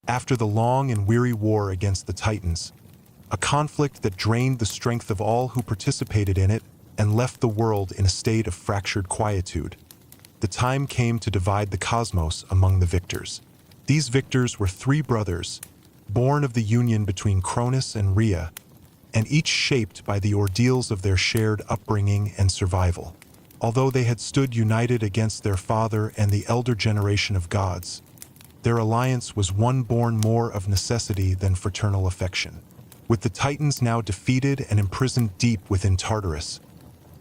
After the long and weary war against the Titans, a conflict that drained the strength of all who participated in it and left the world in a state of fractured quietude, the time came to divide the cosmos among the victors. These victors were three brothers, born of the union between Cronus and Rhea, and each shaped by the ordeals of their shared upbringing and survival. Although they had stood united against their father and the elder generation of gods, their alliance was one born more of necessity than fraternal affection. With the Titans now defeated and imprisoned deep within Tartarus,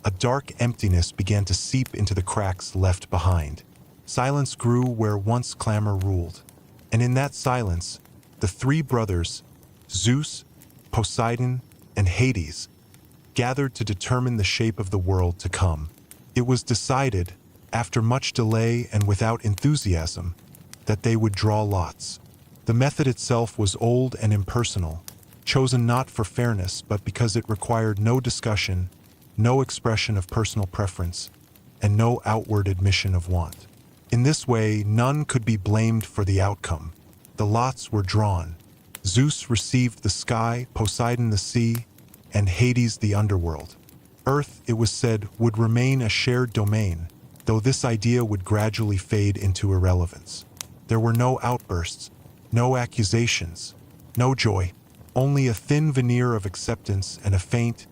a dark emptiness began to seep into the cracks left behind. Silence grew where once clamor ruled, and in that silence, the three brothers, Zeus, Poseidon, and Hades, gathered to determine the shape of the world to come. It was decided, after much delay and without enthusiasm, that they would draw lots. The method itself was old and impersonal, chosen not for fairness but because it required no discussion, no expression of personal preference, and no outward admission of want. In this way, none could be blamed for the outcome. The lots were drawn. Zeus received the sky, Poseidon the sea, and Hades the underworld. Earth, it was said, would remain a shared domain, though this idea would gradually fade into irrelevance. There were no outbursts, no accusations, no joy, only a thin veneer of acceptance and a faint,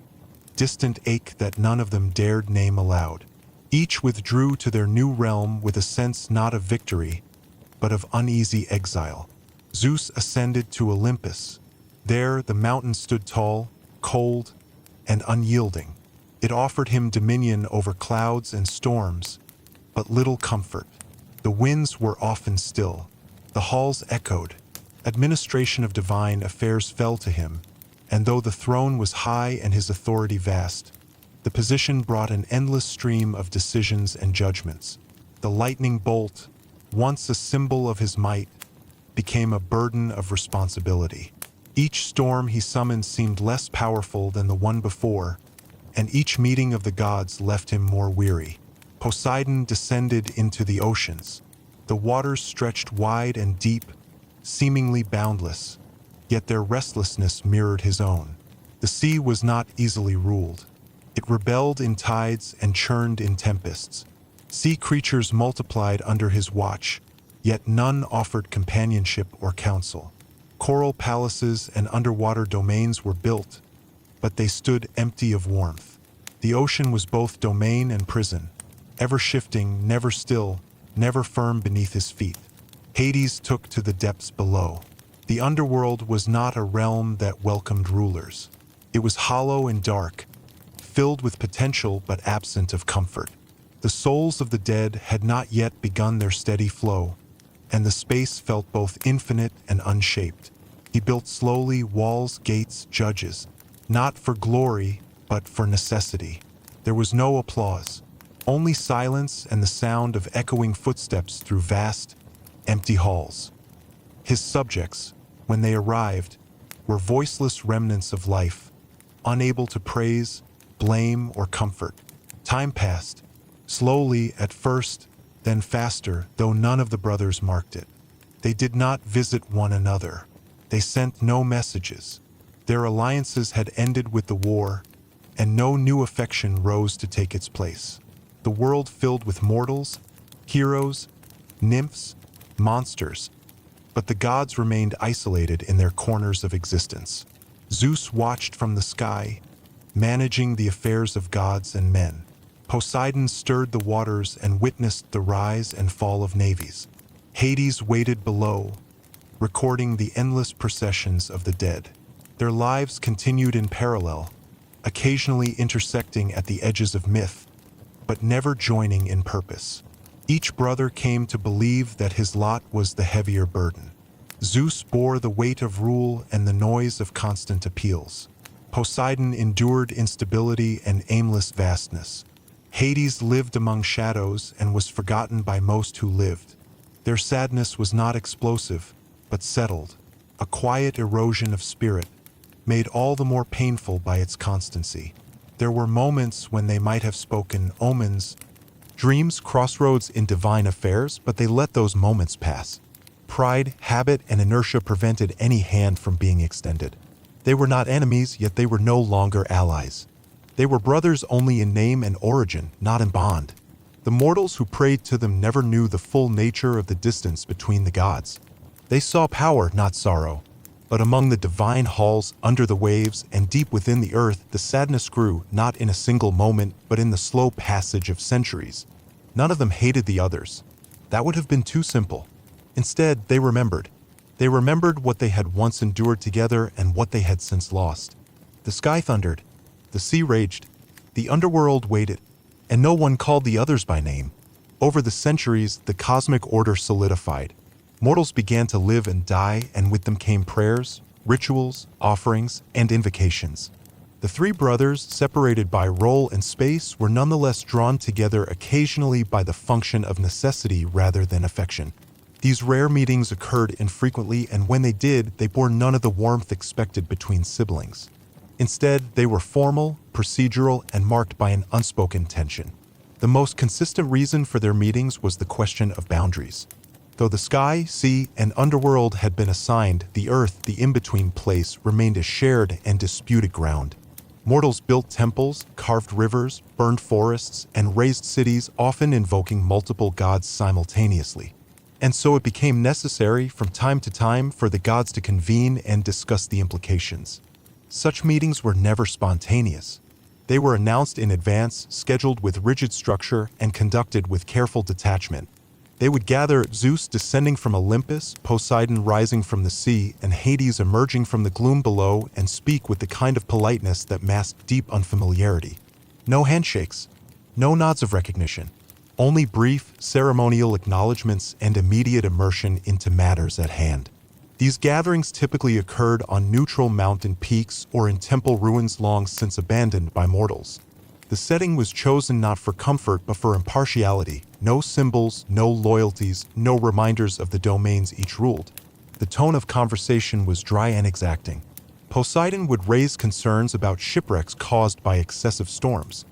distant ache that none of them dared name aloud. Each withdrew to their new realm with a sense not of victory, but of uneasy exile. Zeus ascended to Olympus. There the mountain stood tall, cold, and unyielding. It offered him dominion over clouds and storms, but little comfort. The winds were often still. The halls echoed. Administration of divine affairs fell to him, and though the throne was high and his authority vast, the position brought an endless stream of decisions and judgments. The lightning bolt, once a symbol of his might, became a burden of responsibility. Each storm he summoned seemed less powerful than the one before, and each meeting of the gods left him more weary. Poseidon descended into the oceans. The waters stretched wide and deep, seemingly boundless, yet their restlessness mirrored his own. The sea was not easily ruled. It rebelled in tides and churned in tempests. Sea creatures multiplied under his watch, yet none offered companionship or counsel. Coral palaces and underwater domains were built, but they stood empty of warmth. The ocean was both domain and prison, ever shifting, never still, never firm beneath his feet. Hades took to the depths below. The underworld was not a realm that welcomed rulers. It was hollow and dark, filled with potential but absent of comfort. The souls of the dead had not yet begun their steady flow, and the space felt both infinite and unshaped. He built slowly walls, gates, judges, not for glory, but for necessity. There was no applause, only silence and the sound of echoing footsteps through vast, empty halls. His subjects, when they arrived, were voiceless remnants of life, unable to praise, blame, or comfort. Time passed, slowly at first, then faster, though none of the brothers marked it. They did not visit one another. They sent no messages. Their alliances had ended with the war, and no new affection rose to take its place. The world filled with mortals, heroes, nymphs, monsters, but the gods remained isolated in their corners of existence. Zeus watched from the sky, managing the affairs of gods and men. Poseidon stirred the waters and witnessed the rise and fall of navies. Hades waited below, recording the endless processions of the dead. Their lives continued in parallel, occasionally intersecting at the edges of myth, but never joining in purpose. Each brother came to believe that his lot was the heavier burden. Zeus bore the weight of rule and the noise of constant appeals. Poseidon endured instability and aimless vastness. Hades lived among shadows and was forgotten by most who lived. Their sadness was not explosive, but settled, a quiet erosion of spirit, made all the more painful by its constancy. There were moments when they might have spoken, omens, dreams, crossroads in divine affairs, but they let those moments pass. pride, habit, and inertia prevented any hand from being extended. They were not enemies, yet they were no longer allies. They were brothers only in name and origin, not in bond. The mortals who prayed to them never knew the full nature of the distance between the gods. They saw power, not sorrow. But among the divine halls, under the waves, and deep within the earth, the sadness grew, not in a single moment, but in the slow passage of centuries. None of them hated the others. That would have been too simple. Instead, they remembered. They remembered what they had once endured together and what they had since lost. The sky thundered. The sea raged. The underworld waited. And no one called the others by name. Over the centuries, the cosmic order solidified. Mortals began to live and die, and with them came prayers, rituals, offerings, and invocations. The three brothers, separated by role and space, were nonetheless drawn together occasionally by the function of necessity rather than affection. These rare meetings occurred infrequently, and when they did, they bore none of the warmth expected between siblings. Instead, they were formal, procedural, and marked by an unspoken tension. The most consistent reason for their meetings was the question of boundaries. Though the sky, sea, and underworld had been assigned, the earth, the in-between place, remained a shared and disputed ground. Mortals built temples, carved rivers, burned forests, and raised cities, often invoking multiple gods simultaneously. And so it became necessary from time to time for the gods to convene and discuss the implications. Such meetings were never spontaneous. They were announced in advance, scheduled with rigid structure, and conducted with careful detachment. They would gather Zeus descending from Olympus, Poseidon rising from the sea, and Hades emerging from the gloom below, and speak with the kind of politeness that masked deep unfamiliarity. No handshakes, no nods of recognition, only brief, ceremonial acknowledgments and immediate immersion into matters at hand. These gatherings typically occurred on neutral mountain peaks or in temple ruins long since abandoned by mortals. The setting was chosen not for comfort but for impartiality. No symbols, no loyalties, no reminders of the domains each ruled. The tone of conversation was dry and exacting. Poseidon would raise concerns about shipwrecks caused by excessive storms.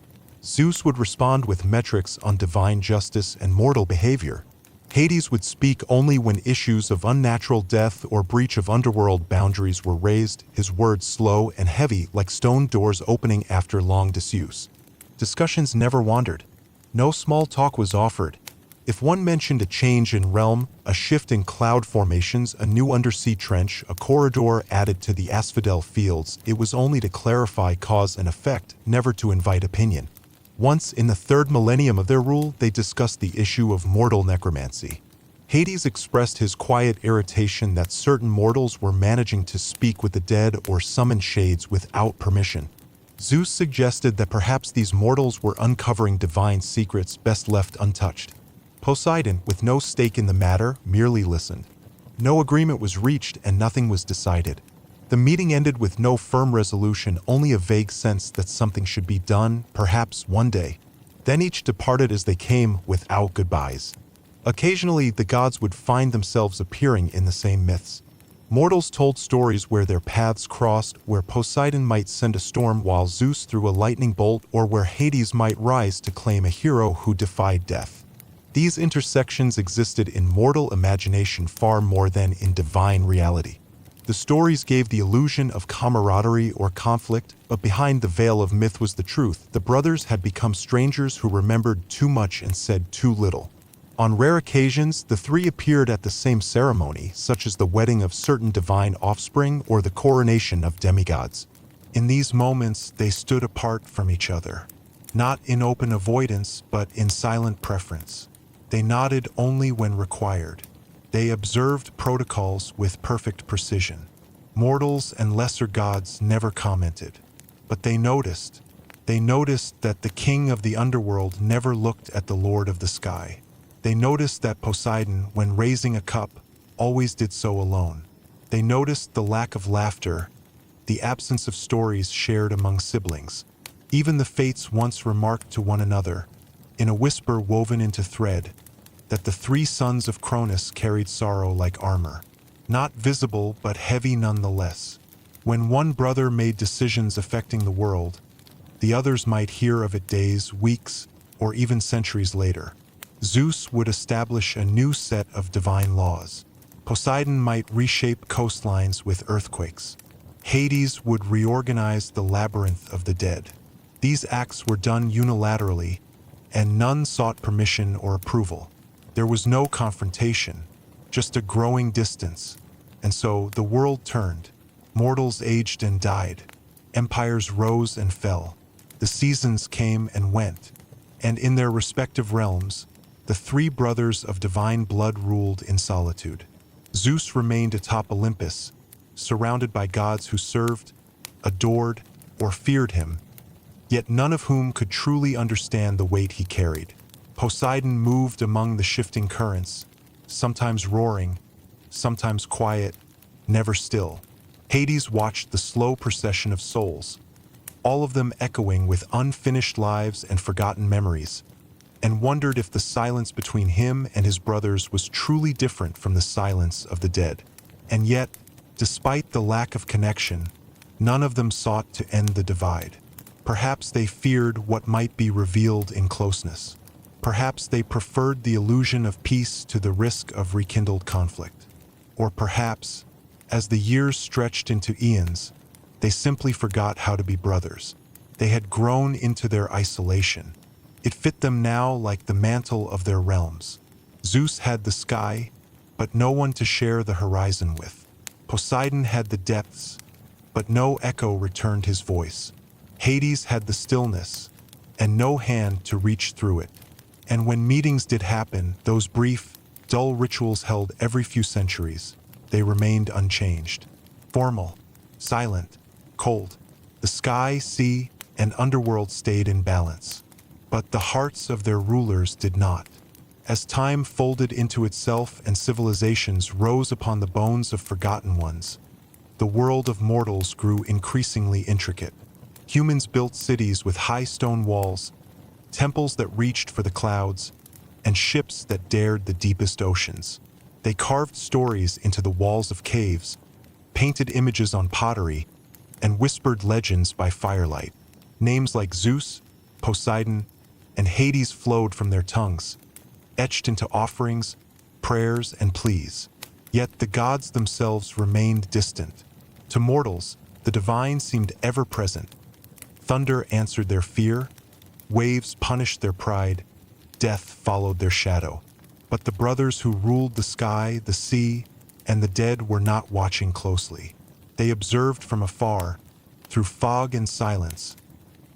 Zeus would respond with metrics on divine justice and mortal behavior. Hades would speak only when issues of unnatural death or breach of underworld boundaries were raised, his words slow and heavy like stone doors opening after long disuse. Discussions never wandered. No small talk was offered. If one mentioned a change in realm, a shift in cloud formations, a new undersea trench, a corridor added to the asphodel fields, it was only to clarify cause and effect, never to invite opinion. Once, in the third millennium of their rule, they discussed the issue of mortal necromancy. Hades expressed his quiet irritation that certain mortals were managing to speak with the dead or summon shades without permission. Zeus suggested that perhaps these mortals were uncovering divine secrets best left untouched. Poseidon, with no stake in the matter, merely listened. No agreement was reached and nothing was decided. The meeting ended with no firm resolution, only a vague sense that something should be done, perhaps one day. Then each departed as they came, without goodbyes. Occasionally, the gods would find themselves appearing in the same myths. Mortals told stories where their paths crossed, where Poseidon might send a storm while Zeus threw a lightning bolt, or where Hades might rise to claim a hero who defied death. These intersections existed in mortal imagination far more than in divine reality. The stories gave the illusion of camaraderie or conflict, but behind the veil of myth was the truth. The brothers had become strangers who remembered too much and said too little. On rare occasions, the three appeared at the same ceremony, such as the wedding of certain divine offspring or the coronation of demigods. In these moments, they stood apart from each other, not in open avoidance, but in silent preference. They nodded only when required. They observed protocols with perfect precision. Mortals and lesser gods never commented, but they noticed. They noticed that the king of the underworld never looked at the lord of the sky. They noticed that Poseidon, when raising a cup, always did so alone. They noticed the lack of laughter, the absence of stories shared among siblings. Even the fates once remarked to one another, in a whisper woven into thread, that the three sons of Cronus carried sorrow like armor, not visible but heavy nonetheless. When one brother made decisions affecting the world, the others might hear of it days, weeks, or even centuries later. Zeus would establish a new set of divine laws. Poseidon might reshape coastlines with earthquakes. Hades would reorganize the labyrinth of the dead. These acts were done unilaterally, and none sought permission or approval. There was no confrontation, just a growing distance. And so the world turned. Mortals aged and died. Empires rose and fell. The seasons came and went. And in their respective realms, the three brothers of divine blood ruled in solitude. Zeus remained atop Olympus, surrounded by gods who served, adored, or feared him, yet none of whom could truly understand the weight he carried. Poseidon moved among the shifting currents, sometimes roaring, sometimes quiet, never still. Hades watched the slow procession of souls, all of them echoing with unfinished lives and forgotten memories, and wondered if the silence between him and his brothers was truly different from the silence of the dead. And yet, despite the lack of connection, none of them sought to end the divide. Perhaps they feared what might be revealed in closeness. Perhaps they preferred the illusion of peace to the risk of rekindled conflict. Or perhaps, as the years stretched into eons, they simply forgot how to be brothers. They had grown into their isolation. It fit them now like the mantle of their realms. Zeus had the sky, but no one to share the horizon with. Poseidon had the depths, but no echo returned his voice. Hades had the stillness, and no hand to reach through it. And when meetings did happen, those brief, dull rituals held every few centuries, they remained unchanged. Formal, silent, cold. The sky, sea, and underworld stayed in balance. But the hearts of their rulers did not. As time folded into itself and civilizations rose upon the bones of forgotten ones, the world of mortals grew increasingly intricate. Humans built cities with high stone walls, temples that reached for the clouds, and ships that dared the deepest oceans. They carved stories into the walls of caves, painted images on pottery, and whispered legends by firelight. Names like Zeus, Poseidon, and Hades flowed from their tongues, etched into offerings, prayers, and pleas. Yet the gods themselves remained distant. To mortals, the divine seemed ever present. Thunder answered their fear, waves punished their pride, death followed their shadow. But the brothers who ruled the sky, the sea, and the dead were not watching closely. They observed from afar, through fog and silence,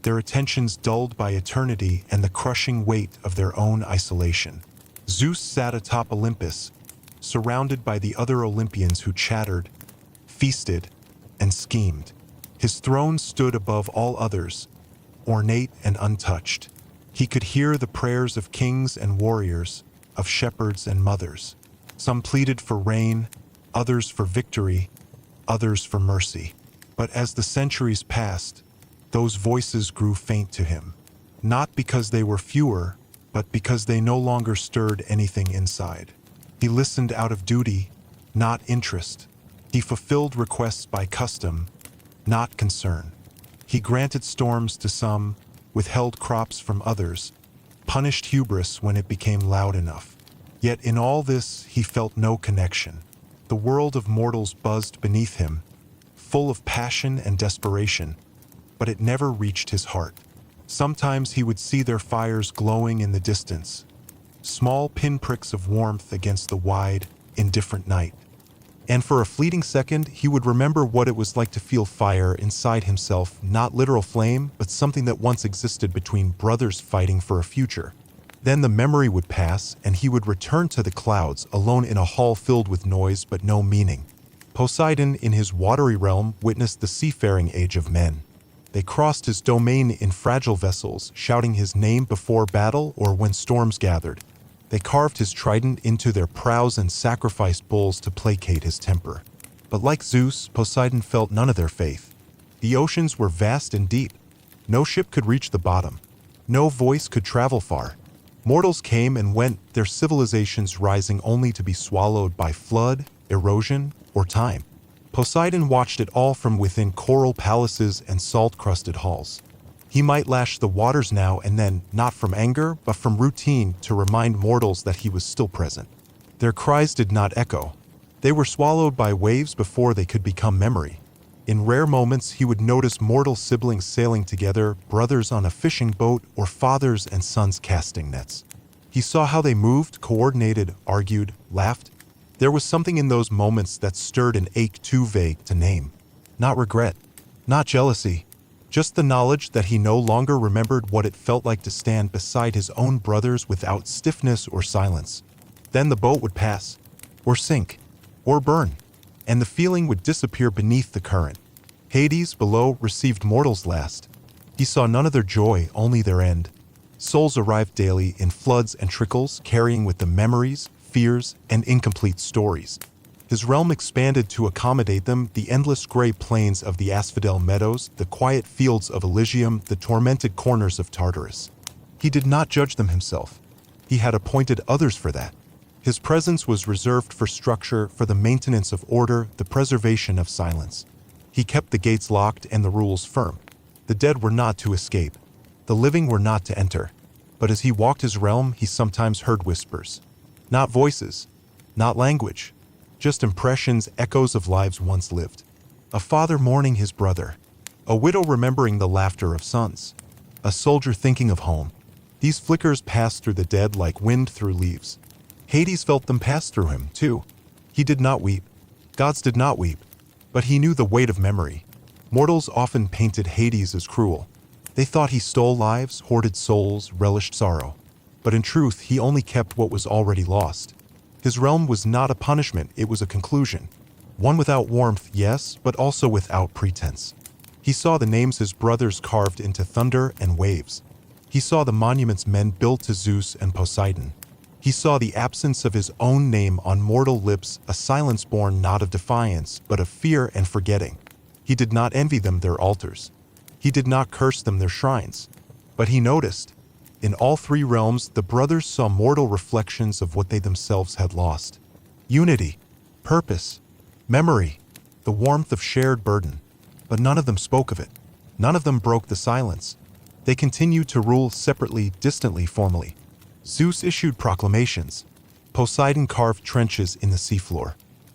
their attentions dulled by eternity and the crushing weight of their own isolation. Zeus sat atop Olympus, surrounded by the other Olympians who chattered, feasted, and schemed. His throne stood above all others, ornate and untouched. He could hear the prayers of kings and warriors, of shepherds and mothers. Some pleaded for rain, others for victory, others for mercy. But as the centuries passed, those voices grew faint to him, not because they were fewer, but because they no longer stirred anything inside. He listened out of duty, not interest. He fulfilled requests by custom, not concern. He granted storms to some, withheld crops from others, punished hubris when it became loud enough. Yet in all this, he felt no connection. The world of mortals buzzed beneath him, full of passion and desperation, but it never reached his heart. Sometimes he would see their fires glowing in the distance, small pinpricks of warmth against the wide, indifferent night. And for a fleeting second, he would remember what it was like to feel fire inside himself, not literal flame, but something that once existed between brothers fighting for a future. Then the memory would pass, and he would return to the clouds, alone in a hall filled with noise but no meaning. Poseidon, in his watery realm, witnessed the seafaring age of men. They crossed his domain in fragile vessels, shouting his name before battle or when storms gathered. They carved his trident into their prows and sacrificed bulls to placate his temper. But like Zeus, Poseidon felt none of their faith. The oceans were vast and deep. No ship could reach the bottom. No voice could travel far. Mortals came and went, their civilizations rising only to be swallowed by flood, erosion, or time. Poseidon watched it all from within coral palaces and salt-crusted halls. He might lash the waters now and then, not from anger, but from routine, to remind mortals that he was still present. Their cries did not echo. They were swallowed by waves before they could become memory. In rare moments, he would notice mortal siblings sailing together, brothers on a fishing boat, or fathers and sons casting nets. He saw how they moved, coordinated, argued, laughed. There was something in those moments that stirred an ache too vague to name. Not regret, not jealousy, just the knowledge that he no longer remembered what it felt like to stand beside his own brothers without stiffness or silence. Then the boat would pass, or sink, or burn, and the feeling would disappear beneath the current. Hades, below, received mortals last. He saw none of their joy, only their end. Souls arrived daily in floods and trickles, carrying with them memories, fears, and incomplete stories. His realm expanded to accommodate them, the endless gray plains of the Asphodel meadows, the quiet fields of Elysium, the tormented corners of Tartarus. He did not judge them himself. He had appointed others for that. His presence was reserved for structure, for the maintenance of order, the preservation of silence. He kept the gates locked and the rules firm. The dead were not to escape. The living were not to enter. But as he walked his realm, he sometimes heard whispers. Not voices, not language, just impressions, echoes of lives once lived. A father mourning his brother. A widow remembering the laughter of sons. A soldier thinking of home. These flickers passed through the dead like wind through leaves. Hades felt them pass through him, too. He did not weep. Gods did not weep. But he knew the weight of memory. Mortals often painted Hades as cruel. They thought he stole lives, hoarded souls, relished sorrow. But in truth, he only kept what was already lost. His realm was not a punishment, it was a conclusion. One without warmth, yes, but also without pretense. He saw the names his brothers carved into thunder and waves. He saw the monuments men built to Zeus and Poseidon. He saw the absence of his own name on mortal lips, a silence born not of defiance, but of fear and forgetting. He did not envy them their altars. He did not curse them their shrines. But he noticed. In all three realms, the brothers saw mortal reflections of what they themselves had lost. Unity, purpose, memory, the warmth of shared burden. But none of them spoke of it. None of them broke the silence. They continued to rule separately, distantly, formally. Zeus issued proclamations. Poseidon carved trenches in the seafloor.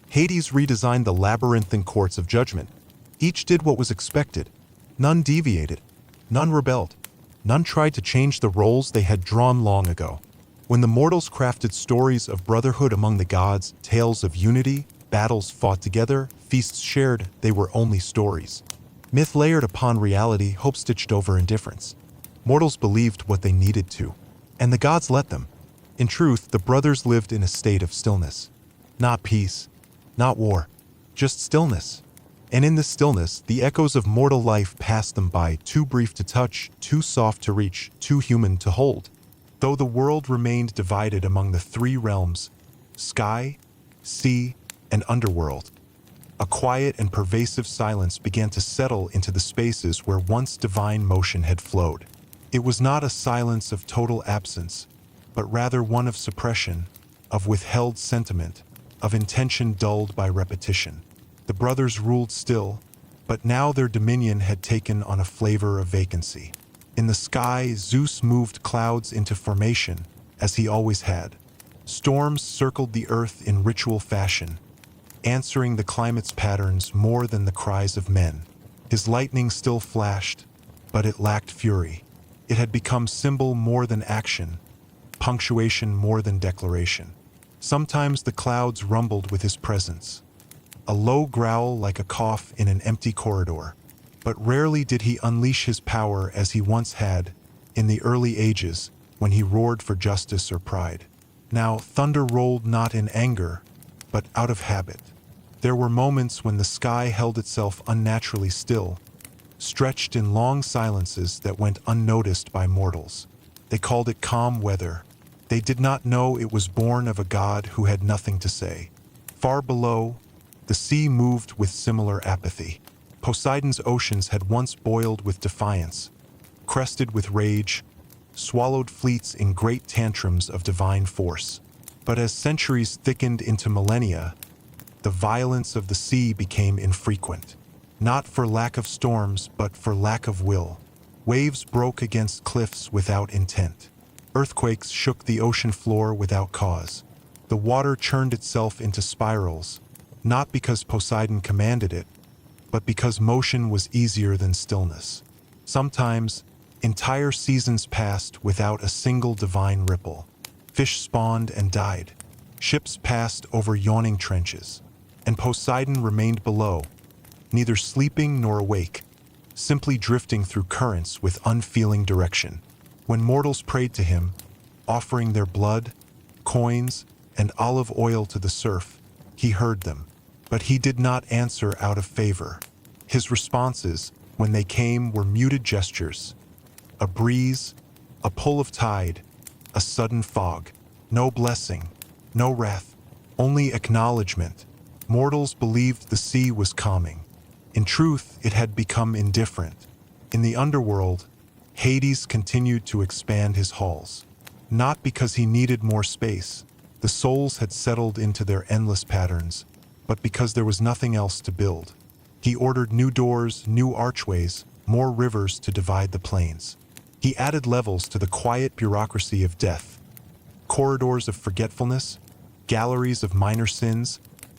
Hades redesigned the labyrinthine courts of judgment. Each did what was expected. None deviated. None rebelled. None tried to change the roles they had drawn long ago. When the mortals crafted stories of brotherhood among the gods, tales of unity, battles fought together, feasts shared, they were only stories. Myth layered upon reality, hope stitched over indifference. Mortals believed what they needed to, and the gods let them. In truth, the brothers lived in a state of stillness. Not peace, not war, just stillness. And in this stillness, the echoes of mortal life passed them by, too brief to touch, too soft to reach, too human to hold. Though the world remained divided among the three realms, sky, sea, and underworld, a quiet and pervasive silence began to settle into the spaces where once divine motion had flowed. It was not a silence of total absence, but rather one of suppression, of withheld sentiment, of intention dulled by repetition. The brothers ruled still, but now their dominion had taken on a flavor of vacancy. In the sky, Zeus moved clouds into formation, as he always had. Storms circled the earth in ritual fashion, answering the climate's patterns more than the cries of men. His lightning still flashed, but it lacked fury. It had become symbol more than action, punctuation more than declaration. Sometimes the clouds rumbled with his presence, a low growl like a cough in an empty corridor. But rarely did he unleash his power as he once had, in the early ages, when he roared for justice or pride. Now, thunder rolled not in anger, but out of habit. There were moments when the sky held itself unnaturally still, stretched in long silences that went unnoticed by mortals. They called it calm weather. They did not know it was born of a god who had nothing to say. Far below, the sea moved with similar apathy. Poseidon's oceans had once boiled with defiance, crested with rage, swallowed fleets in great tantrums of divine force. But as centuries thickened into millennia, the violence of the sea became infrequent. Not for lack of storms, but for lack of will. Waves broke against cliffs without intent. Earthquakes shook the ocean floor without cause. The water churned itself into spirals, not because Poseidon commanded it, but because motion was easier than stillness. Sometimes, entire seasons passed without a single divine ripple. Fish spawned and died. Ships passed over yawning trenches, and Poseidon remained below, neither sleeping nor awake, simply drifting through currents with unfeeling direction. When mortals prayed to him, offering their blood, coins, and olive oil to the surf, he heard them. But he did not answer out of favor. His responses, when they came, were muted gestures. A breeze, a pull of tide, a sudden fog. No blessing, no wrath, only acknowledgement. Mortals believed the sea was calming. In truth, it had become indifferent. In the underworld, Hades continued to expand his halls. Not because he needed more space, the souls had settled into their endless patterns, but because there was nothing else to build. He ordered new doors, new archways, more rivers to divide the plains. He added levels to the quiet bureaucracy of death. Corridors of forgetfulness, galleries of minor sins,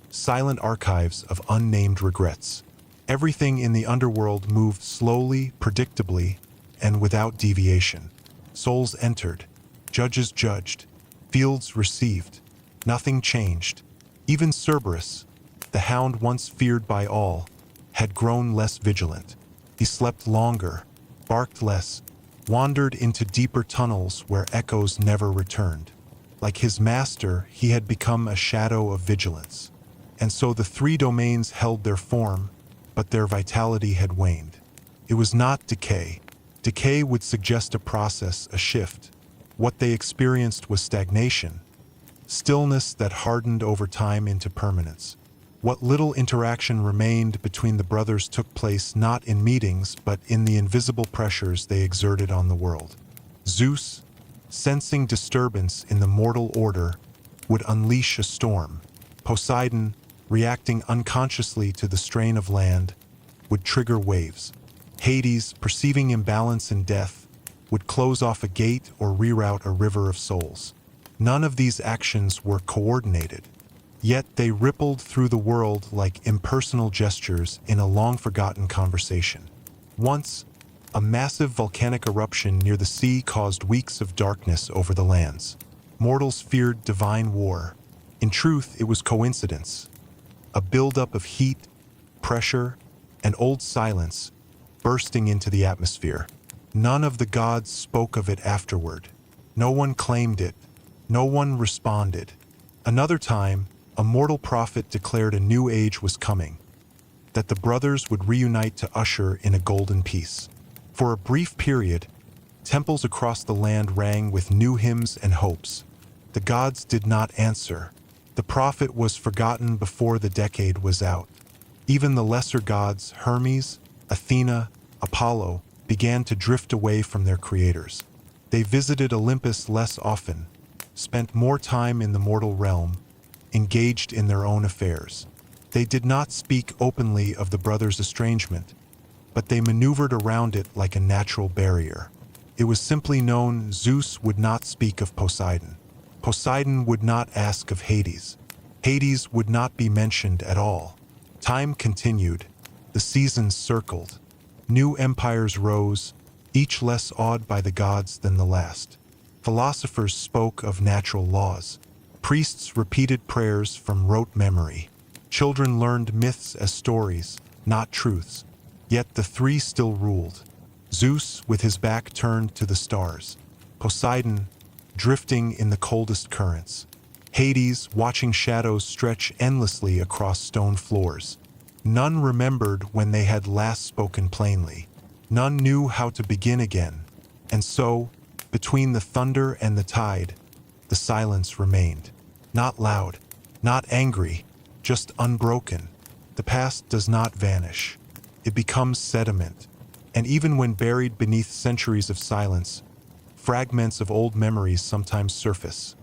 silent archives of unnamed regrets. Everything in the underworld moved slowly, predictably, and without deviation. Souls entered, judges judged, fields received. Nothing changed. Even Cerberus, the hound once feared by all, had grown less vigilant. He slept longer, barked less, wandered into deeper tunnels where echoes never returned. Like his master, he had become a shadow of vigilance. And so the three domains held their form, but their vitality had waned. It was not decay. Decay would suggest a process, a shift. What they experienced was stagnation, stillness that hardened over time into permanence. What little interaction remained between the brothers took place not in meetings, but in the invisible pressures they exerted on the world. Zeus, sensing disturbance in the mortal order, would unleash a storm. Poseidon, reacting unconsciously to the strain of land, would trigger waves. Hades, perceiving imbalance in death, would close off a gate or reroute a river of souls. None of these actions were coordinated, yet they rippled through the world like impersonal gestures in a long-forgotten conversation. Once, a massive volcanic eruption near the sea caused weeks of darkness over the lands. Mortals feared divine war. In truth, it was coincidence, a buildup of heat, pressure, and old silence bursting into the atmosphere. None of the gods spoke of it afterward. No one claimed it. No one responded. Another time, a mortal prophet declared a new age was coming, that the brothers would reunite to usher in a golden peace. For a brief period, temples across the land rang with new hymns and hopes. The gods did not answer. The prophet was forgotten before the decade was out. Even the lesser gods, Hermes, Athena, Apollo, began to drift away from their creators. They visited Olympus less often, spent more time in the mortal realm, engaged in their own affairs. They did not speak openly of the brothers' estrangement, but they maneuvered around it like a natural barrier. It was simply known Zeus would not speak of Poseidon. Poseidon would not ask of Hades. Hades would not be mentioned at all. Time continued. The seasons circled. New empires rose, each less awed by the gods than the last. Philosophers spoke of natural laws. Priests repeated prayers from rote memory. Children learned myths as stories, not truths. Yet the three still ruled. Zeus, with his back turned to the stars. Poseidon, drifting in the coldest currents. Hades, watching shadows stretch endlessly across stone floors. None remembered when they had last spoken plainly. None knew how to begin again. And so, between the thunder and the tide, the silence remained. Not loud, not angry, just unbroken. The past does not vanish. It becomes sediment. And even when buried beneath centuries of silence, fragments of old memories sometimes surface.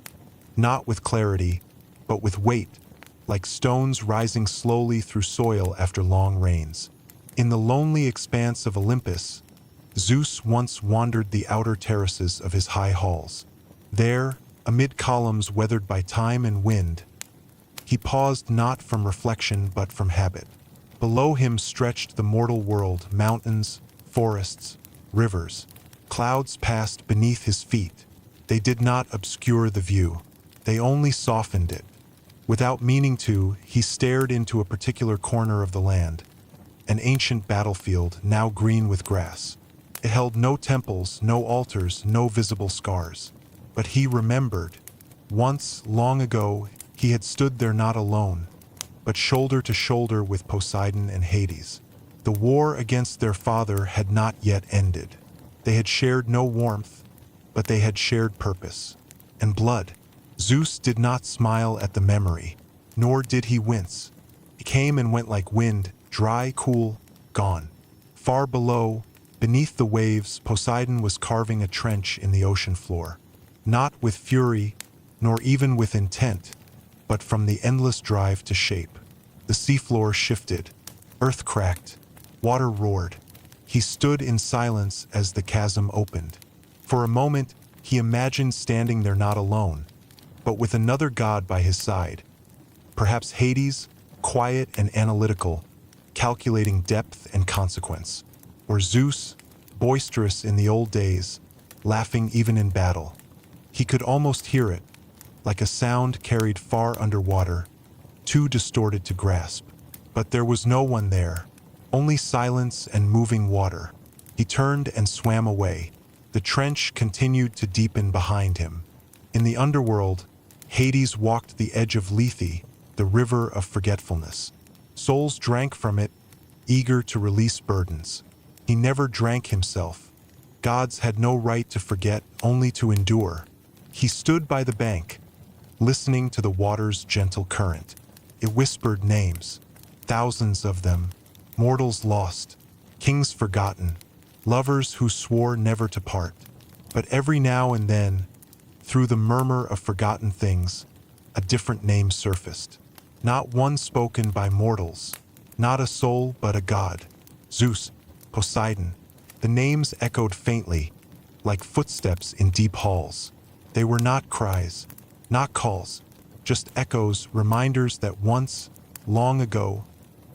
Not with clarity, but with weight, like stones rising slowly through soil after long rains. In the lonely expanse of Olympus, Zeus once wandered the outer terraces of his high halls. There, amid columns weathered by time and wind, He paused not from reflection but from habit. Below him stretched the mortal world, mountains, forests, rivers. Clouds passed beneath his feet. They did not obscure the view. They only softened it. Without meaning to, he stared into a particular corner of the land, an ancient battlefield now green with grass. It held no temples, no altars, no visible scars. But he remembered. Once, long ago, he had stood there not alone, but shoulder to shoulder with Poseidon and Hades. The war against their father had not yet ended. They had shared no warmth, but they had shared purpose and blood. Zeus did not smile at the memory, nor did he wince. He came and went like wind, dry, cool, gone. Far below, beneath the waves, Poseidon was carving a trench in the ocean floor, not with fury, nor even with intent, but from the endless drive to shape. The seafloor shifted, earth cracked, water roared. He stood in silence as the chasm opened. For a moment, he imagined standing there not alone, but with another god by his side. Perhaps Hades, quiet and analytical, calculating depth and consequence. Or Zeus, boisterous in the old days, laughing even in battle. He could almost hear it, like a sound carried far underwater, too distorted to grasp. But there was no one there, only silence and moving water. He turned and swam away. The trench continued to deepen behind him. In the underworld, Hades walked the edge of Lethe, the river of forgetfulness. Souls drank from it, eager to release burdens. He never drank himself. Gods had no right to forget, only to endure. He stood by the bank, listening to the water's gentle current. It whispered names, thousands of them, mortals lost, kings forgotten, lovers who swore never to part. But every now and then, through the murmur of forgotten things, a different name surfaced. Not one spoken by mortals, not a soul but a god. Zeus, Poseidon. The names echoed faintly, like footsteps in deep halls. They were not cries, not calls, just echoes, reminders that once, long ago,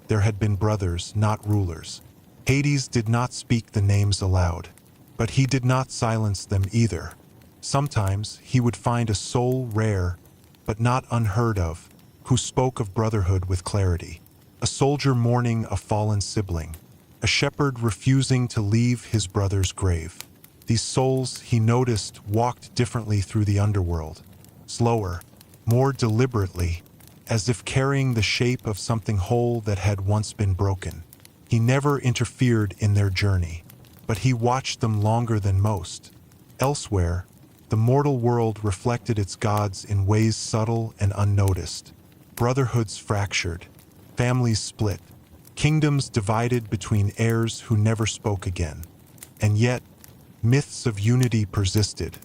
there had been brothers, not rulers. Hades did not speak the names aloud, but he did not silence them either. Sometimes he would find a soul rare, but not unheard of, who spoke of brotherhood with clarity. A soldier mourning a fallen sibling, a shepherd refusing to leave his brother's grave. These souls, he noticed, walked differently through the underworld, slower, more deliberately, as if carrying the shape of something whole that had once been broken. He never interfered in their journey, but he watched them longer than most. Elsewhere, the mortal world reflected its gods in ways subtle and unnoticed. Brotherhoods fractured, families split, kingdoms divided between heirs who never spoke again. And yet, myths of unity persisted.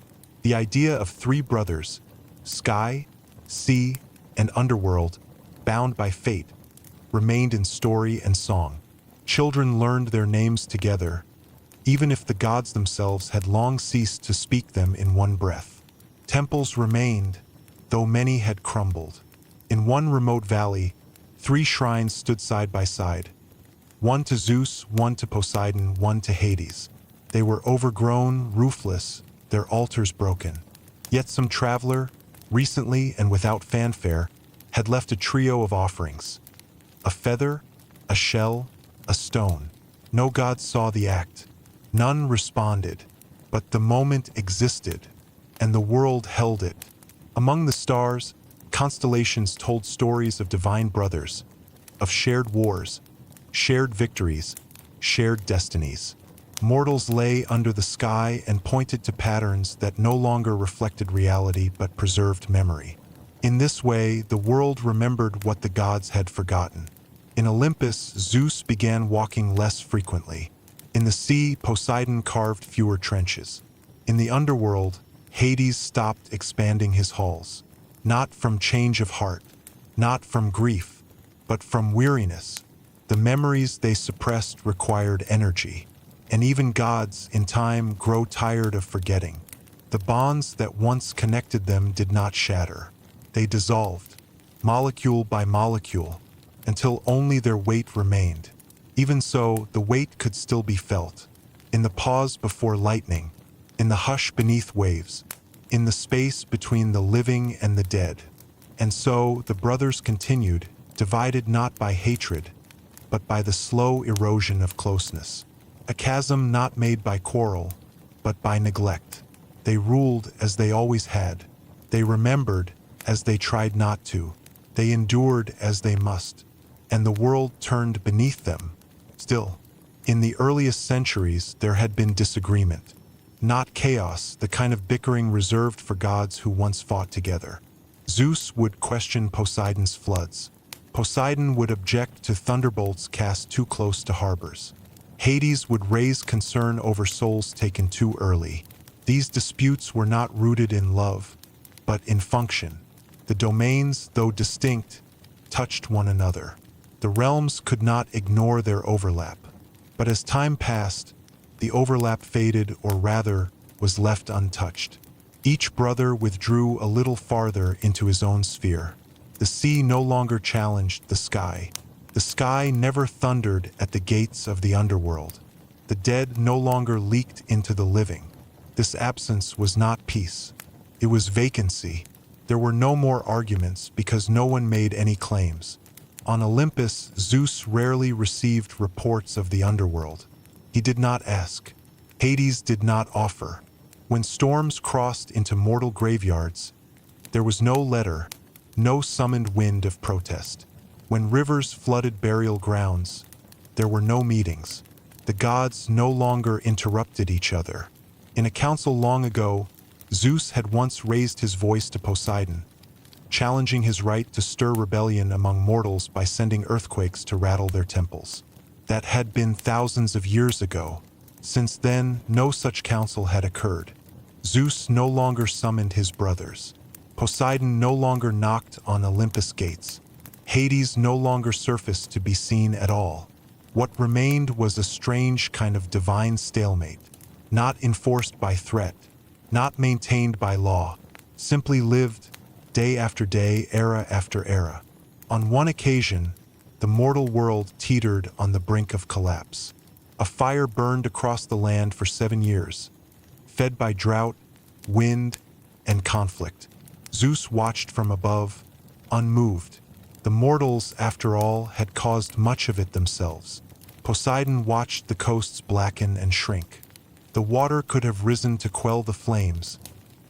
The idea of three brothers, sky, sea, and underworld, bound by fate, remained in story and song. Children learned their names together, even if the gods themselves had long ceased to speak them in one breath. Temples remained, though many had crumbled. In one remote valley, 3 shrines stood side by side. One to Zeus, one to Poseidon, one to Hades. They were overgrown, roofless, their altars broken. Yet some traveler, recently and without fanfare, had left a trio of offerings. A feather, a shell, a stone. No god saw the act. None responded, but the moment existed, and the world held it. Among the stars, constellations told stories of divine brothers, of shared wars, shared victories, shared destinies. Mortals lay under the sky and pointed to patterns that no longer reflected reality but preserved memory. In this way, the world remembered what the gods had forgotten. In Olympus, Zeus began walking less frequently. In the sea, Poseidon carved fewer trenches. In the underworld, Hades stopped expanding his halls. Not from change of heart, not from grief, but from weariness. The memories they suppressed required energy. And even gods, in time, grow tired of forgetting. The bonds that once connected them did not shatter. They dissolved. molecule by molecule, until only their weight remained. Even so, the weight could still be felt. In the pause before lightning, in the hush beneath waves, in the space between the living and the dead. And so the brothers continued, divided not by hatred, but by the slow erosion of closeness. A chasm not made by quarrel, but by neglect. They ruled as they always had. They remembered as they tried not to. They endured as they must. And the world turned beneath them. Still, in the earliest centuries there had been disagreement. Not chaos, the kind of bickering reserved for gods who once fought together. Zeus would question Poseidon's floods. Poseidon would object to thunderbolts cast too close to harbors. Hades would raise concern over souls taken too early. These disputes were not rooted in love, but in function. The domains, though distinct, touched one another. The realms could not ignore their overlap. But as time passed, the overlap faded, or rather, was left untouched. Each brother withdrew a little farther into his own sphere. The sea no longer challenged the sky. The sky never thundered at the gates of the underworld. The dead no longer leaked into the living. This absence was not peace. It was vacancy. There were no more arguments because no one made any claims. On Olympus, Zeus rarely received reports of the underworld. He did not ask. Hades did not offer. When storms crossed into mortal graveyards, there was no letter, no summoned wind of protest. When rivers flooded burial grounds, there were no meetings. The gods no longer interrupted each other. In a council long ago, Zeus had once raised his voice to Poseidon, challenging his right to stir rebellion among mortals by sending earthquakes to rattle their temples. That had been thousands of years ago. Since then, no such council had occurred. Zeus no longer summoned his brothers. Poseidon no longer knocked on Olympus' gates. Hades no longer surfaced to be seen at all. What remained was a strange kind of divine stalemate, not enforced by threat, not maintained by law, simply lived day after day, era after era. On one occasion, the mortal world teetered on the brink of collapse. A fire burned across the land for 7 years, fed by drought, wind, and conflict. Zeus watched from above, unmoved. The mortals, after all, had caused much of it themselves. Poseidon watched the coasts blacken and shrink. The water could have risen to quell the flames,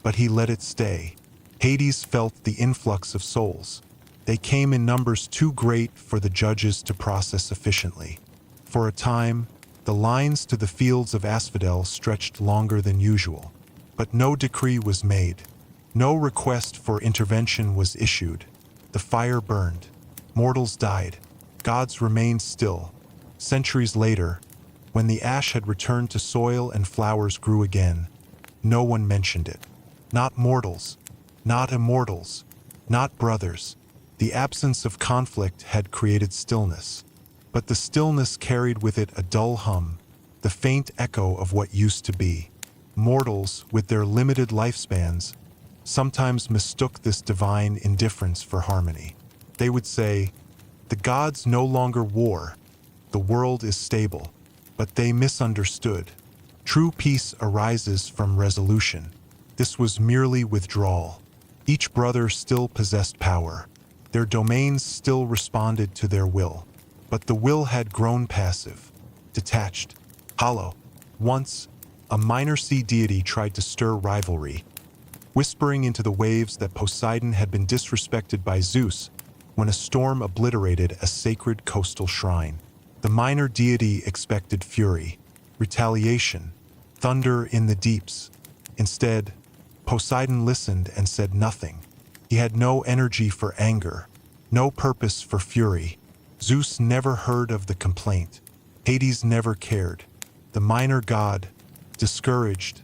but he let it stay. Hades felt the influx of souls. They came in numbers too great for the judges to process efficiently. For a time, the lines to the fields of asphodel stretched longer than usual. But no decree was made. No request for intervention was issued. The fire burned. Mortals died. Gods remained still. Centuries later, when the ash had returned to soil and flowers grew again, no one mentioned it. Not mortals. Not immortals. Not brothers. The absence of conflict had created stillness. But the stillness carried with it a dull hum, the faint echo of what used to be. Mortals, with their limited lifespans, sometimes mistook this divine indifference for harmony. They would say, "The gods no longer war. The world is stable." But they misunderstood. True peace arises from resolution. This was merely withdrawal. Each brother still possessed power. Their domains still responded to their will. But the will had grown passive, detached, hollow. Once, a minor sea deity tried to stir rivalry, whispering into the waves that Poseidon had been disrespected by Zeus when a storm obliterated a sacred coastal shrine. The minor deity expected fury, retaliation, thunder in the deeps. Instead, Poseidon listened and said nothing. He had no energy for anger, no purpose for fury. Zeus never heard of the complaint. Hades never cared. The minor god, discouraged,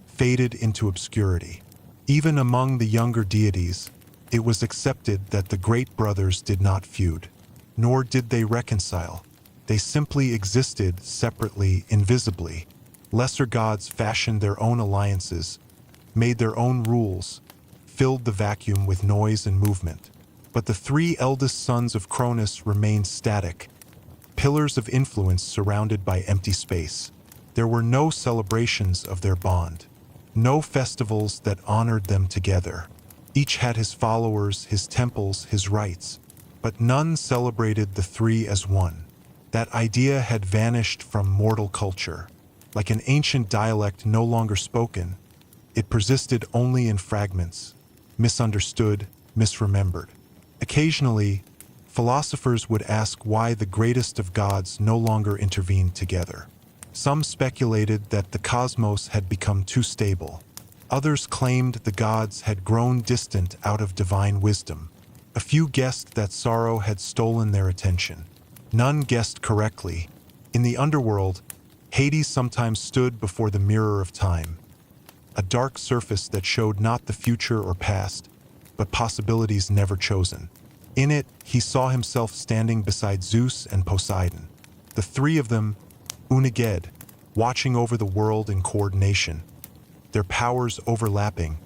faded into obscurity. Even among the younger deities, it was accepted that the great brothers did not feud, nor did they reconcile. They simply existed separately, invisibly. Lesser gods fashioned their own alliances, made their own rules, filled the vacuum with noise and movement. But the three eldest sons of Cronus remained static, pillars of influence surrounded by empty space. There were no celebrations of their bond, no festivals that honored them together. Each had his followers, his temples, his rites, but none celebrated the three as one. That idea had vanished from mortal culture. Like an ancient dialect no longer spoken, it persisted only in fragments, misunderstood, misremembered. Occasionally, philosophers would ask why the greatest of gods no longer intervened together. Some speculated that the cosmos had become too stable. Others claimed the gods had grown distant out of divine wisdom. A few guessed that sorrow had stolen their attention. None guessed correctly. In the underworld, Hades sometimes stood before the mirror of time, a dark surface that showed not the future or past, but possibilities never chosen. In it, he saw himself standing beside Zeus and Poseidon, the three of them, Uniged, watching over the world in coordination, their powers overlapping,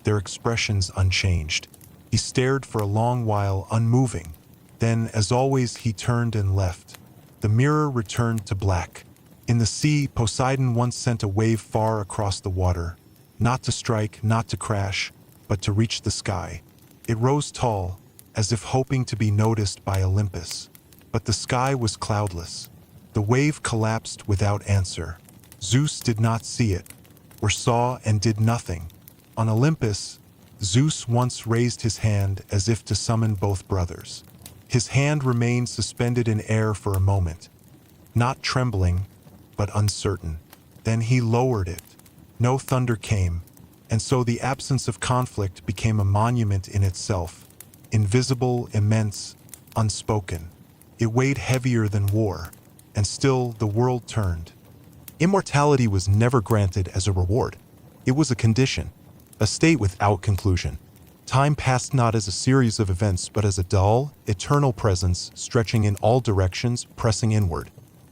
their expressions unchanged. He stared for a long while, unmoving. Then, as always, he turned and left. The mirror returned to black. In the sea, Poseidon once sent a wave far across the water, not to strike, not to crash, but to reach the sky. It rose tall, as if hoping to be noticed by Olympus. But the sky was cloudless. The wave collapsed without answer. Zeus did not see it, or saw and did nothing. On Olympus, Zeus once raised his hand as if to summon both brothers. His hand remained suspended in air for a moment, not trembling, but uncertain. Then he lowered it. No thunder came, and so the absence of conflict became a monument in itself, invisible, immense, unspoken. It weighed heavier than war, and still the world turned. Immortality was never granted as a reward. It was a condition, a state without conclusion. Time passed not as a series of events, but as a dull, eternal presence stretching in all directions, pressing inward.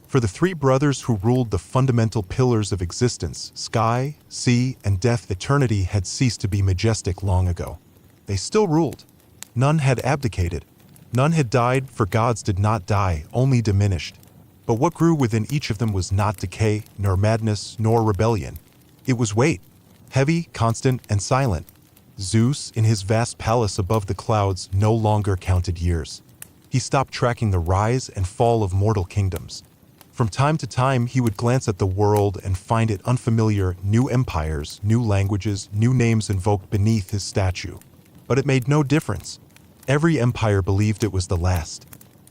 For the three brothers who ruled the fundamental pillars of existence, sky, sea, and death, eternity had ceased to be majestic long ago. They still ruled. None had abdicated. None had died, for gods did not die, only diminished. But what grew within each of them was not decay, nor madness, nor rebellion. It was weight, heavy, constant, and silent. Zeus, in his vast palace above the clouds, no longer counted years. He stopped tracking the rise and fall of mortal kingdoms. From time to time, he would glance at the world and find it unfamiliar, new empires, new languages, new names invoked beneath his statue. But it made no difference. Every empire believed it was the last.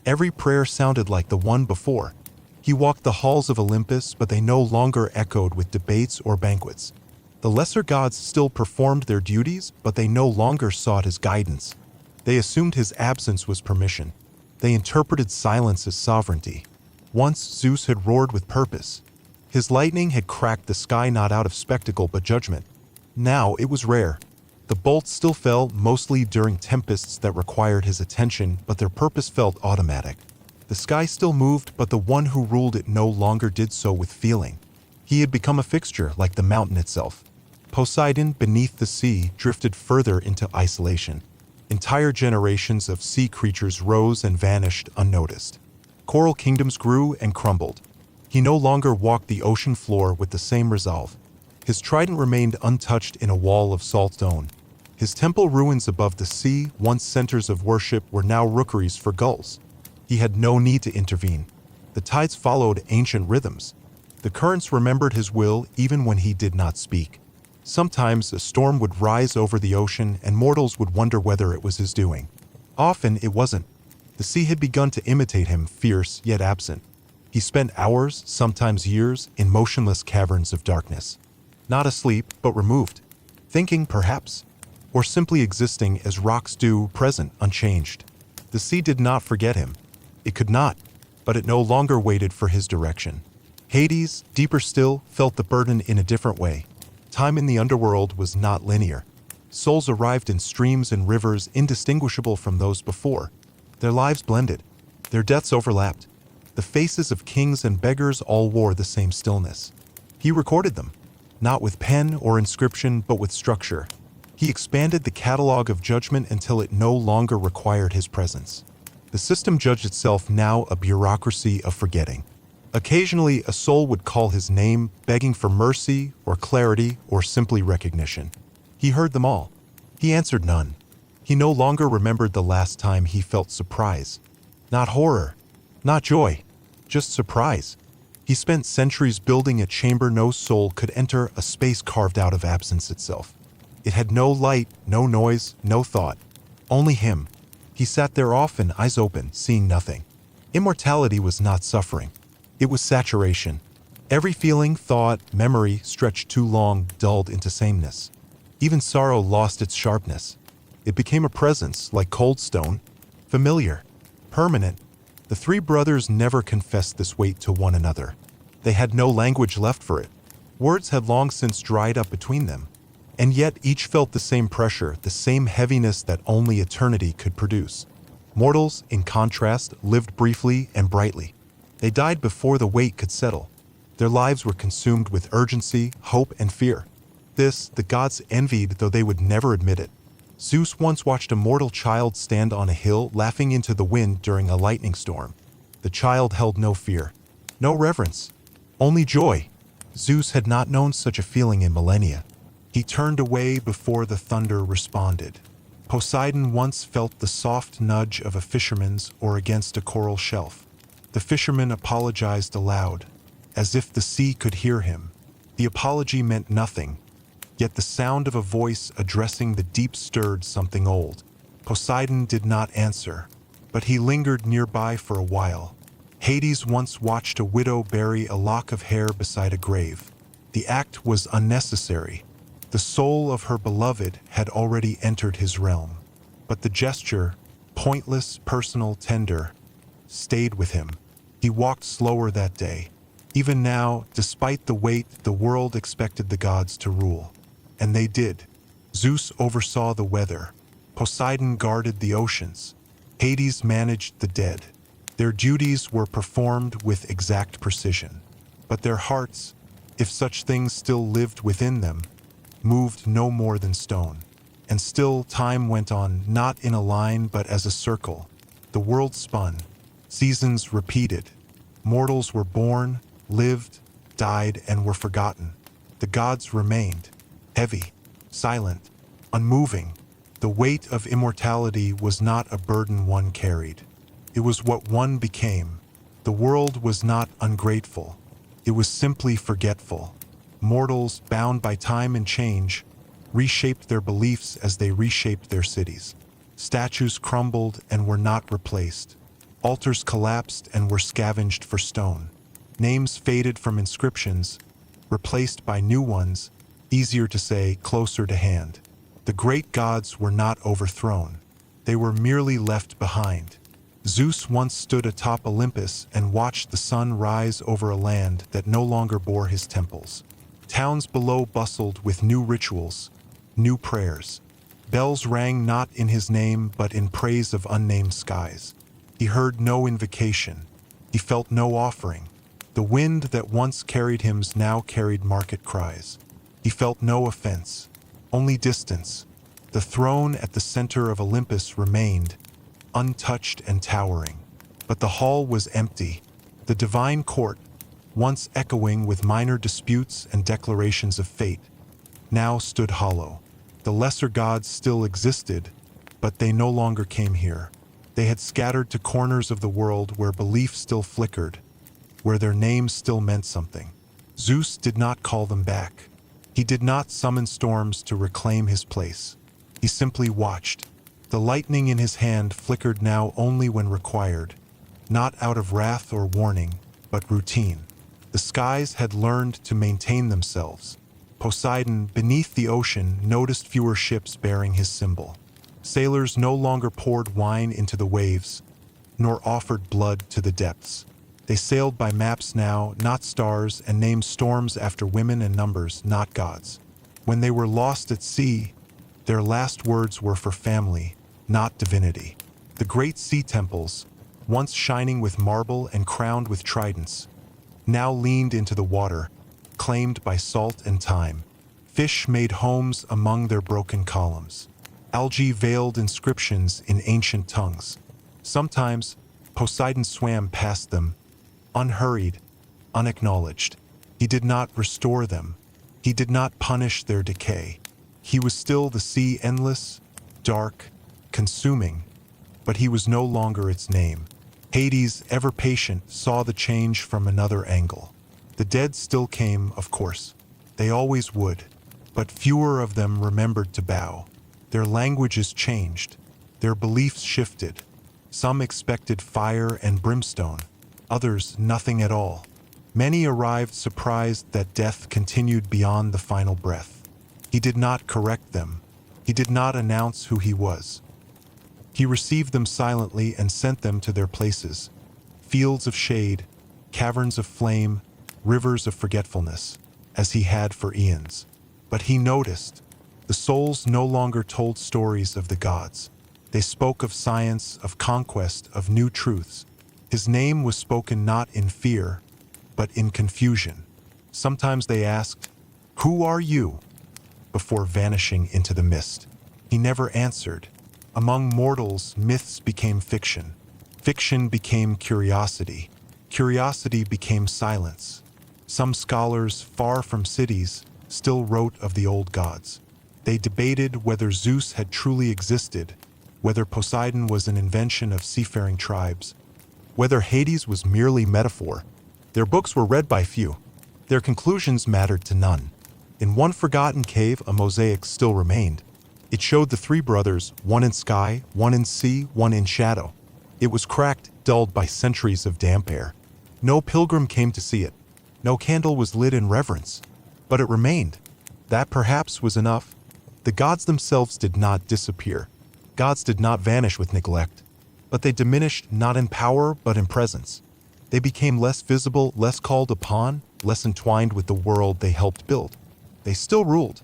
Every prayer sounded like the one before. He walked the halls of Olympus, but they no longer echoed with debates or banquets. The lesser gods still performed their duties, but they no longer sought his guidance. They assumed his absence was permission. They interpreted silence as sovereignty. Once Zeus had roared with purpose. His lightning had cracked the sky not out of spectacle but judgment. Now it was rare. The bolts still fell, mostly during tempests that required his attention, but their purpose felt automatic. The sky still moved, but the one who ruled it no longer did so with feeling. He had become a fixture, like the mountain itself. Poseidon, beneath the sea, drifted further into isolation. Entire generations of sea creatures rose and vanished unnoticed. Coral kingdoms grew and crumbled. He no longer walked the ocean floor with the same resolve. His trident remained untouched in a wall of salt stone. His temple ruins above the sea, once centers of worship, were now rookeries for gulls. He had no need to intervene. The tides followed ancient rhythms. The currents remembered his will even when he did not speak. Sometimes a storm would rise over the ocean and mortals would wonder whether it was his doing. Often it wasn't. The sea had begun to imitate him, fierce yet absent. He spent hours, sometimes years, in motionless caverns of darkness. Not asleep, but removed. Thinking, perhaps. Or simply existing as rocks do, present, unchanged. The sea did not forget him. It could not, but it no longer waited for his direction. Hades, deeper still, felt the burden in a different way. Time in the underworld was not linear. Souls arrived in streams and rivers indistinguishable from those before. Their lives blended. Their deaths overlapped. The faces of kings and beggars all wore the same stillness. He recorded them, not with pen or inscription, but with structure. He expanded the catalog of judgment until it no longer required his presence. The system judged itself now a bureaucracy of forgetting. Occasionally, a soul would call his name, begging for mercy or clarity or simply recognition. He heard them all. He answered none. He no longer remembered the last time he felt surprise. Not horror, not joy, just surprise. He spent centuries building a chamber no soul could enter, a space carved out of absence itself. It had no light, no noise, no thought. Only him. He sat there often, eyes open, seeing nothing. Immortality was not suffering. It was saturation. Every feeling, thought, memory stretched too long, dulled into sameness. Even sorrow lost its sharpness. It became a presence, like cold stone, familiar, permanent. The three brothers never confessed this weight to one another. They had no language left for it. Words had long since dried up between them. And yet each felt the same pressure, the same heaviness that only eternity could produce. Mortals, in contrast, lived briefly and brightly. They died before the weight could settle. Their lives were consumed with urgency, hope, and fear. This, the gods envied, though they would never admit it. Zeus once watched a mortal child stand on a hill, laughing into the wind during a lightning storm. The child held no fear, no reverence, only joy. Zeus had not known such a feeling in millennia. He turned away before the thunder responded. Poseidon once felt the soft nudge of a fisherman's oar against a coral shelf. The fisherman apologized aloud, as if the sea could hear him. The apology meant nothing, yet the sound of a voice addressing the deep stirred something old. Poseidon did not answer, but he lingered nearby for a while. Hades once watched a widow bury a lock of hair beside a grave. The act was unnecessary. The soul of her beloved had already entered his realm. But the gesture, pointless, personal, tender, stayed with him. He walked slower that day. Even now, despite the weight, the world expected the gods to rule. And they did. Zeus oversaw the weather. Poseidon guarded the oceans. Hades managed the dead. Their duties were performed with exact precision. But their hearts, if such things still lived within them, moved no more than stone. And still time went on, not in a line but as a circle. The world spun. Seasons repeated. Mortals were born, lived, died, and were forgotten. The gods remained, heavy, silent, unmoving. The weight of immortality was not a burden one carried. It was what one became. The world was not ungrateful. It was simply forgetful. Mortals, bound by time and change, reshaped their beliefs as they reshaped their cities. Statues crumbled and were not replaced. Altars collapsed and were scavenged for stone. Names faded from inscriptions, replaced by new ones, easier to say, closer to hand. The great gods were not overthrown. They were merely left behind. Zeus once stood atop Olympus and watched the sun rise over a land that no longer bore his temples. Towns below bustled with new rituals, new prayers. Bells rang not in his name but in praise of unnamed skies. He heard no invocation. He felt no offering. The wind that once carried him now carried market cries. He felt no offense, only distance. The throne at the center of Olympus remained, untouched and towering. But the hall was empty. The divine court, once echoing with minor disputes and declarations of fate, now stood hollow. The lesser gods still existed, but they no longer came here. They had scattered to corners of the world where belief still flickered, where their names still meant something. Zeus did not call them back. He did not summon storms to reclaim his place. He simply watched. The lightning in his hand flickered now only when required, not out of wrath or warning, but routine. The skies had learned to maintain themselves. Poseidon, beneath the ocean, noticed fewer ships bearing his symbol. Sailors no longer poured wine into the waves, nor offered blood to the depths. They sailed by maps now, not stars, and named storms after women and numbers, not gods. When they were lost at sea, their last words were for family, not divinity. The great sea temples, once shining with marble and crowned with tridents, now leaned into the water, claimed by salt and time. Fish made homes among their broken columns. Algae veiled inscriptions in ancient tongues. Sometimes, Poseidon swam past them, unhurried, unacknowledged. He did not restore them. He did not punish their decay. He was still the sea, endless, dark, consuming, but he was no longer its name. Hades, ever patient, saw the change from another angle. The dead still came, of course. They always would, but fewer of them remembered to bow. Their languages changed. Their beliefs shifted. Some expected fire and brimstone, others nothing at all. Many arrived surprised that death continued beyond the final breath. He did not correct them. He did not announce who he was. He received them silently and sent them to their places. Fields of shade, caverns of flame, rivers of forgetfulness, as he had for eons. But he noticed. The souls no longer told stories of the gods. They spoke of science, of conquest, of new truths. His name was spoken not in fear, but in confusion. Sometimes they asked, "Who are you?" before vanishing into the mist. He never answered. Among mortals, myths became fiction. Fiction became curiosity. Curiosity became silence. Some scholars, far from cities, still wrote of the old gods. They debated whether Zeus had truly existed, whether Poseidon was an invention of seafaring tribes, whether Hades was merely metaphor. Their books were read by few. Their conclusions mattered to none. In one forgotten cave, a mosaic still remained. It showed the three brothers, one in sky, one in sea, one in shadow. It was cracked, dulled by centuries of damp air. No pilgrim came to see it. No candle was lit in reverence. But it remained. That perhaps was enough. The gods themselves did not disappear. Gods did not vanish with neglect. But they diminished not in power, but in presence. They became less visible, less called upon, less entwined with the world they helped build. They still ruled.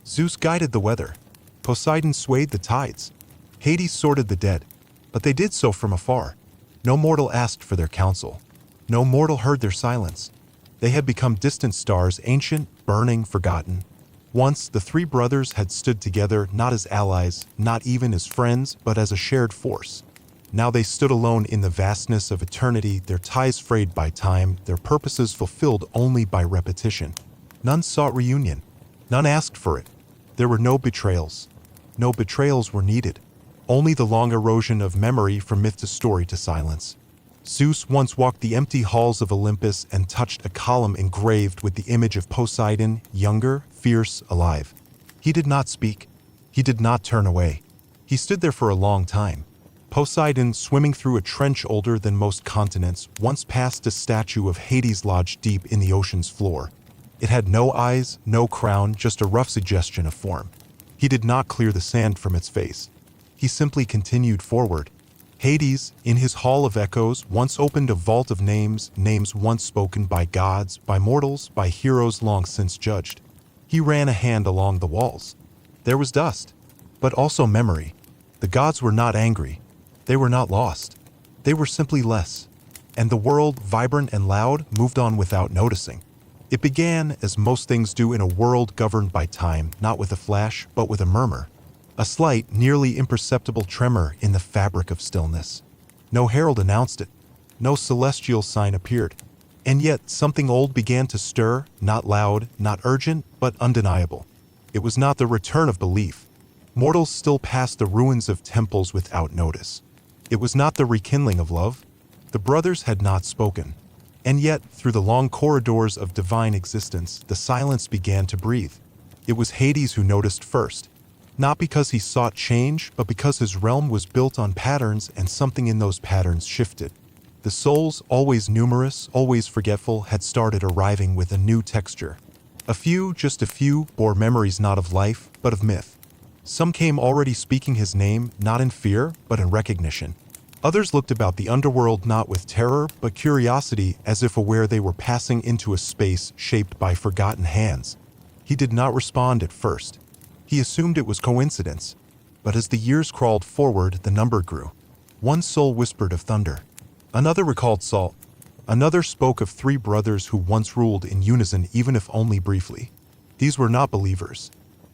Zeus guided the weather. Poseidon swayed the tides. Hades sorted the dead. But they did so from afar. No mortal asked for their counsel. No mortal heard their silence. They had become distant stars, ancient, burning, forgotten. Once, the three brothers had stood together not as allies, not even as friends, but as a shared force. Now they stood alone in the vastness of eternity, their ties frayed by time, their purposes fulfilled only by repetition. None sought reunion. None asked for it. There were no betrayals. No betrayals were needed. Only the long erosion of memory from myth to story to silence. Zeus once walked the empty halls of Olympus and touched a column engraved with the image of Poseidon, younger, fierce, alive. He did not speak. He did not turn away. He stood there for a long time. Poseidon, swimming through a trench older than most continents, once passed a statue of Hades lodged deep in the ocean's floor. It had no eyes, no crown, just a rough suggestion of form. He did not clear the sand from its face. He simply continued forward. Hades, in his hall of echoes, once opened a vault of names, names once spoken by gods, by mortals, by heroes long since judged. He ran a hand along the walls. There was dust, but also memory. The gods were not angry. They were not lost. They were simply less. And the world, vibrant and loud, moved on without noticing. It began, as most things do in a world governed by time, not with a flash, but with a murmur. A slight, nearly imperceptible tremor in the fabric of stillness. No herald announced it. No celestial sign appeared. And yet something old began to stir, not loud, not urgent, but undeniable. It was not the return of belief. Mortals still passed the ruins of temples without notice. It was not the rekindling of love. The brothers had not spoken. And yet, through the long corridors of divine existence, the silence began to breathe. It was Hades who noticed first. Not because he sought change, but because his realm was built on patterns and something in those patterns shifted. The souls, always numerous, always forgetful, had started arriving with a new texture. A few, just a few, bore memories not of life, but of myth. Some came already speaking his name, not in fear, but in recognition. Others looked about the underworld not with terror, but curiosity, as if aware they were passing into a space shaped by forgotten hands. He did not respond at first. He assumed it was coincidence. But as the years crawled forward, the number grew. One soul whispered of thunder. Another recalled salt. Another spoke of three brothers who once ruled in unison, even if only briefly. These were not believers.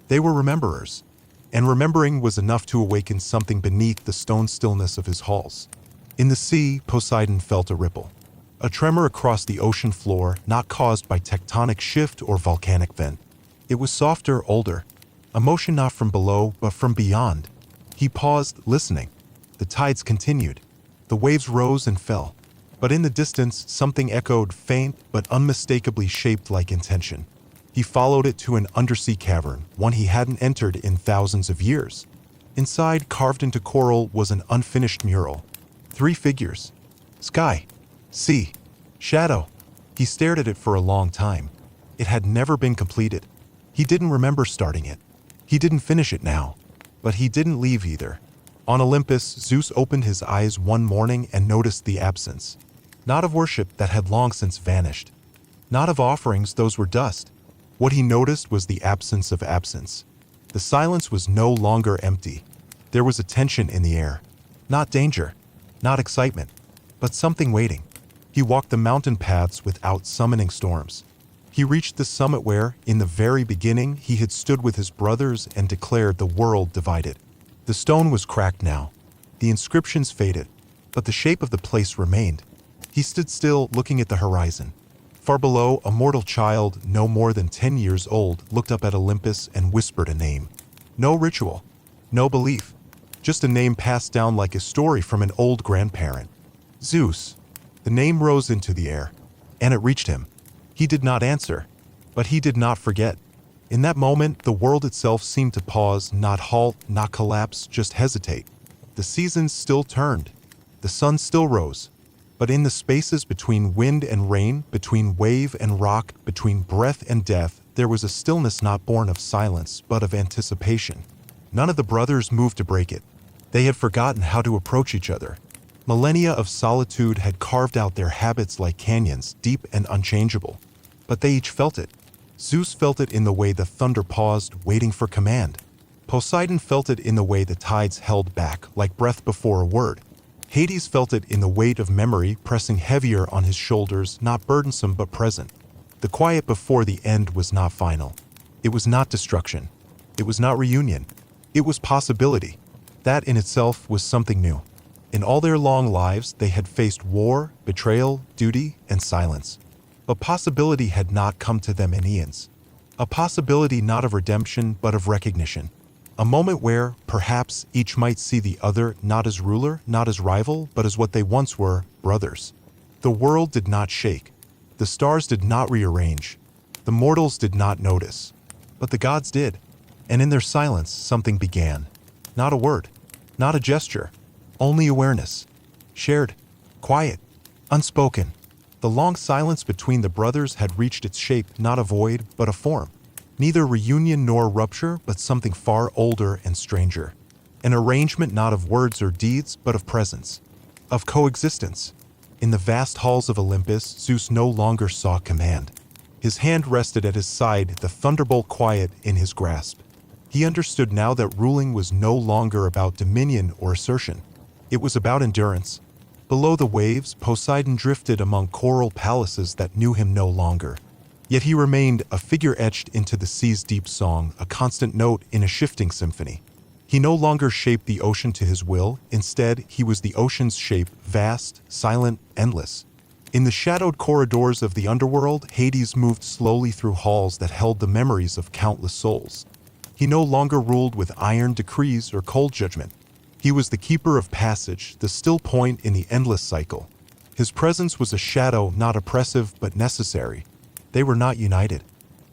They were rememberers. And remembering was enough to awaken something beneath the stone stillness of his halls. In the sea, Poseidon felt a ripple. A tremor across the ocean floor, not caused by tectonic shift or volcanic vent. It was softer, older. A motion not from below, but from beyond. He paused, listening. The tides continued. The waves rose and fell. But in the distance, something echoed, faint but unmistakably shaped like intention. He followed it to an undersea cavern, one he hadn't entered in thousands of years. Inside, carved into coral, was an unfinished mural. 3 figures. Sky. Sea. Shadow. He stared at it for a long time. It had never been completed. He didn't remember starting it. He didn't finish it now. But he didn't leave either. On Olympus, Zeus opened his eyes one morning and noticed the absence. Not of worship that had long since vanished. Not of offerings, those were dust. What he noticed was the absence of absence. The silence was no longer empty. There was a tension in the air. Not danger, not excitement, but something waiting. He walked the mountain paths without summoning storms. He reached the summit where, in the very beginning, he had stood with his brothers and declared the world divided. The stone was cracked now. The inscriptions faded, but the shape of the place remained. He stood still, looking at the horizon. Far below, a mortal child, no more than 10 years old, looked up at Olympus and whispered a name. No ritual, no belief, just a name passed down like a story from an old grandparent. Zeus. The name rose into the air, and it reached him. He did not answer, but he did not forget. In that moment, the world itself seemed to pause, not halt, not collapse, just hesitate. The seasons still turned. The sun still rose. But in the spaces between wind and rain, between wave and rock, between breath and death, there was a stillness not born of silence, but of anticipation. None of the brothers moved to break it. They had forgotten how to approach each other. Millennia of solitude had carved out their habits like canyons, deep and unchangeable. But they each felt it. Zeus felt it in the way the thunder paused, waiting for command. Poseidon felt it in the way the tides held back, like breath before a word. Hades felt it in the weight of memory pressing heavier on his shoulders, not burdensome but present. The quiet before the end was not final. It was not destruction. It was not reunion. It was possibility. That in itself was something new. In all their long lives, they had faced war, betrayal, duty, and silence. But possibility had not come to them in eons. A possibility not of redemption, but of recognition. A moment where, perhaps, each might see the other not as ruler, not as rival, but as what they once were, brothers. The world did not shake. The stars did not rearrange. The mortals did not notice. But the gods did. And in their silence, something began. Not a word. Not a gesture. Only awareness. Shared. Quiet. Unspoken. The long silence between the brothers had reached its shape, not a void, but a form. Neither reunion nor rupture, but something far older and stranger. An arrangement not of words or deeds, but of presence. Of coexistence. In the vast halls of Olympus, Zeus no longer sought command. His hand rested at his side, the thunderbolt quiet in his grasp. He understood now that ruling was no longer about dominion or assertion. It was about endurance. Below the waves, Poseidon drifted among coral palaces that knew him no longer. Yet he remained a figure etched into the sea's deep song, a constant note in a shifting symphony. He no longer shaped the ocean to his will. Instead, he was the ocean's shape, vast, silent, endless. In the shadowed corridors of the underworld, Hades moved slowly through halls that held the memories of countless souls. He no longer ruled with iron decrees or cold judgment. He was the keeper of passage, the still point in the endless cycle. His presence was a shadow, not oppressive, but necessary. They were not united,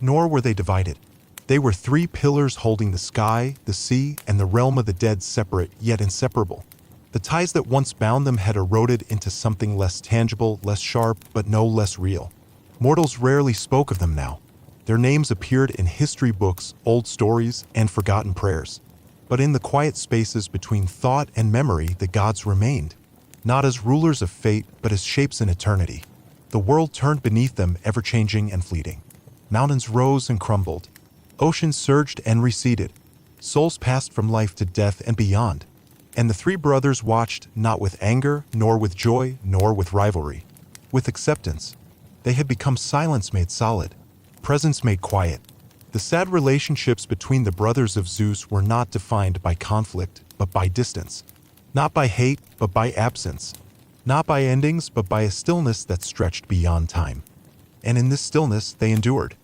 nor were they divided. They were 3 pillars holding the sky, the sea, and the realm of the dead separate, yet inseparable. The ties that once bound them had eroded into something less tangible, less sharp, but no less real. Mortals rarely spoke of them now. Their names appeared in history books, old stories, and forgotten prayers. But in the quiet spaces between thought and memory, the gods remained, not as rulers of fate, but as shapes in eternity. The world turned beneath them, ever-changing and fleeting. Mountains rose and crumbled. Oceans surged and receded. Souls passed from life to death and beyond. And the 3 brothers watched, not with anger, nor with joy, nor with rivalry. With acceptance. They had become silence made solid. Presence made quiet. The sad relationships between the brothers of Zeus were not defined by conflict, but by distance. Not by hate, but by absence. Not by endings, but by a stillness that stretched beyond time. And in this stillness, they endured.